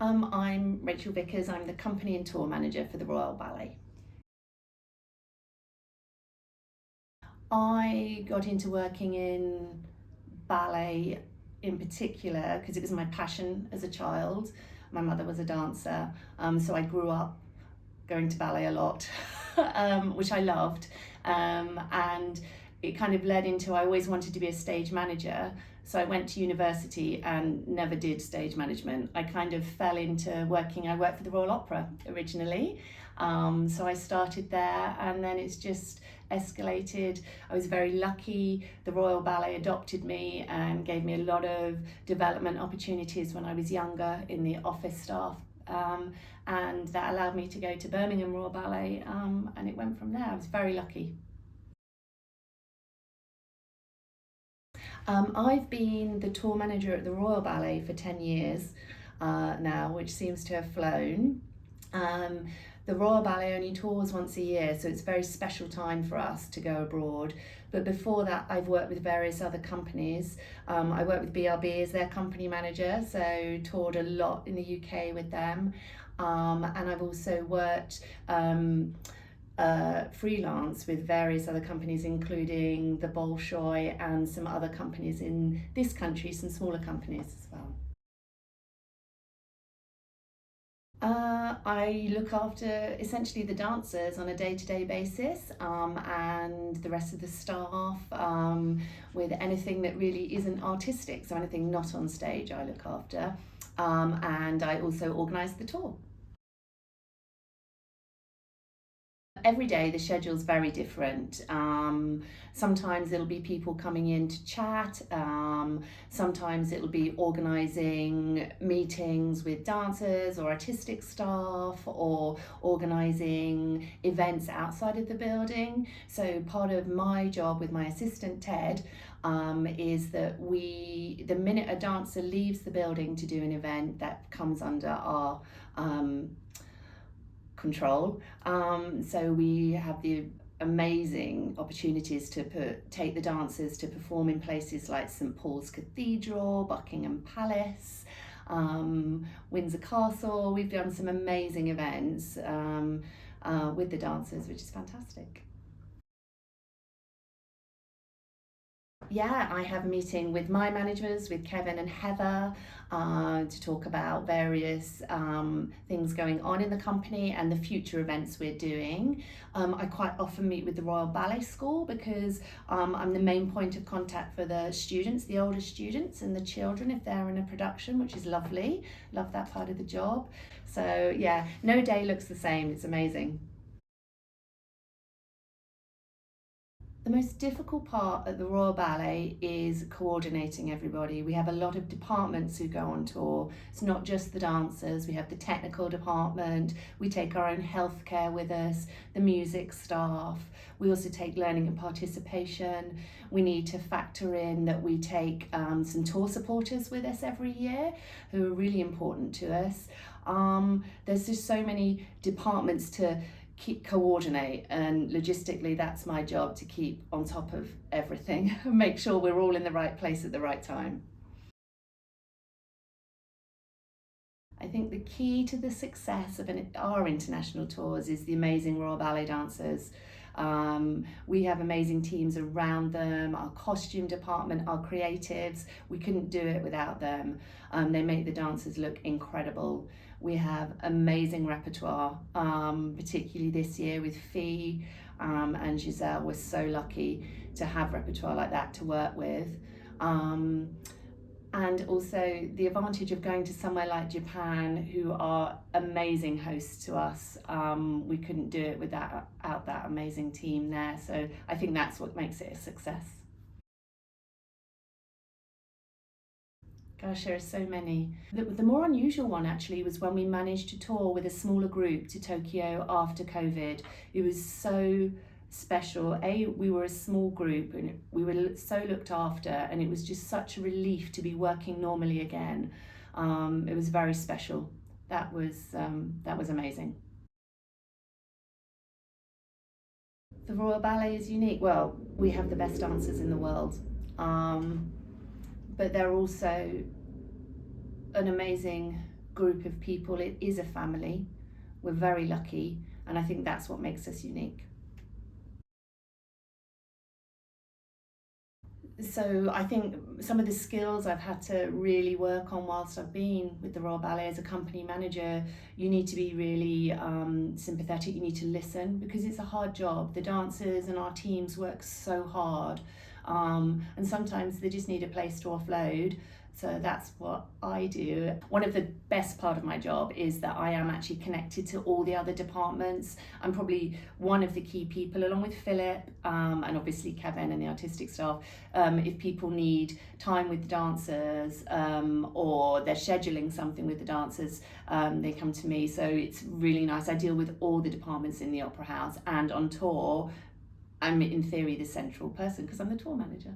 I'm Rachel Vickers. I'm the company and tour manager for the Royal Ballet. I got into working in ballet in particular because it was my passion as a child. My mother was a dancer, so I grew up going to ballet a lot, which I loved, and it kind of led into I always wanted to be a stage manager. So I went to university and never did stage management. I kind of fell into I worked for the Royal Opera originally. So I started there and then it's just escalated. I was very lucky. The Royal Ballet adopted me and gave me a lot of development opportunities when I was younger in the office staff. And that allowed me to go to Birmingham Royal Ballet, and it went from there. I was very lucky. I've been the tour manager at the Royal Ballet for 10 years now, which seems to have flown. The Royal Ballet only tours once a year, so it's a very special time for us to go abroad. But before that, I've worked with various other companies. I worked with BRB as their company manager, so toured a lot in the UK with them. And I've also worked freelance with various other companies, including the Bolshoi and some other companies in this country, some smaller companies as well. I look after essentially the dancers on a day-to-day basis, and the rest of the staff with anything that really isn't artistic, so anything not on stage I look after, and I also organise the tour. Every day the schedule's very different. Sometimes it'll be people coming in to chat, sometimes it'll be organising meetings with dancers or artistic staff, or organising events outside of the building. So part of my job with my assistant Ted is that the minute a dancer leaves the building to do an event, that comes under our control. So we have the amazing opportunities to take the dancers to perform in places like St Paul's Cathedral, Buckingham Palace, Windsor Castle. We've done some amazing events with the dancers, which is fantastic. Yeah, I have a meeting with my managers, with Kevin and Heather, to talk about various things going on in the company and the future events we're doing. I quite often meet with the Royal Ballet School because I'm the main point of contact for the students, the older students and the children if they're in a production, which is lovely. Love that part of the job. So yeah, no day looks the same. It's amazing. The most difficult part at the Royal Ballet is coordinating everybody. We have a lot of departments who go on tour. It's not just the dancers, we have the technical department, we take our own healthcare with us, the music staff, we also take learning and participation. We need to factor in that we take some tour supporters with us every year who are really important to us. There's just so many departments to coordinate, and logistically that's my job, to keep on top of everything and make sure we're all in the right place at the right time. I think the key to the success of our international tours is the amazing Royal Ballet dancers. We have amazing teams around them, our costume department, our creatives. We couldn't do it without them. They make the dancers look incredible. We have amazing repertoire, particularly this year with Fee and Giselle. We're so lucky to have repertoire like that to work with. And also the advantage of going to somewhere like Japan, who are amazing hosts to us. We couldn't do it without that amazing team there. So I think that's what makes it a success. Gosh, there are so many. The more unusual one actually was when we managed to tour with a smaller group to Tokyo after COVID. It was so special. We were a small group and we were so looked after, and it was just such a relief to be working normally again. It was very special. That was amazing. The Royal Ballet is unique. Well, we have the best dancers in the world, but they're also an amazing group of people. It is a family. We're very lucky, and I think that's what makes us unique. So I think some of the skills I've had to really work on whilst I've been with the Royal Ballet as a company manager, you need to be really sympathetic, you need to listen, because it's a hard job. The dancers and our teams work so hard, and sometimes they just need a place to offload. So that's what I do. One of the best part of my job is that I am actually connected to all the other departments. I'm probably one of the key people, along with Philip and obviously Kevin and the artistic staff. If people need time with the dancers or they're scheduling something with the dancers, they come to me. So it's really nice. I deal with all the departments in the Opera House, and on tour, I'm in theory the central person because I'm the tour manager.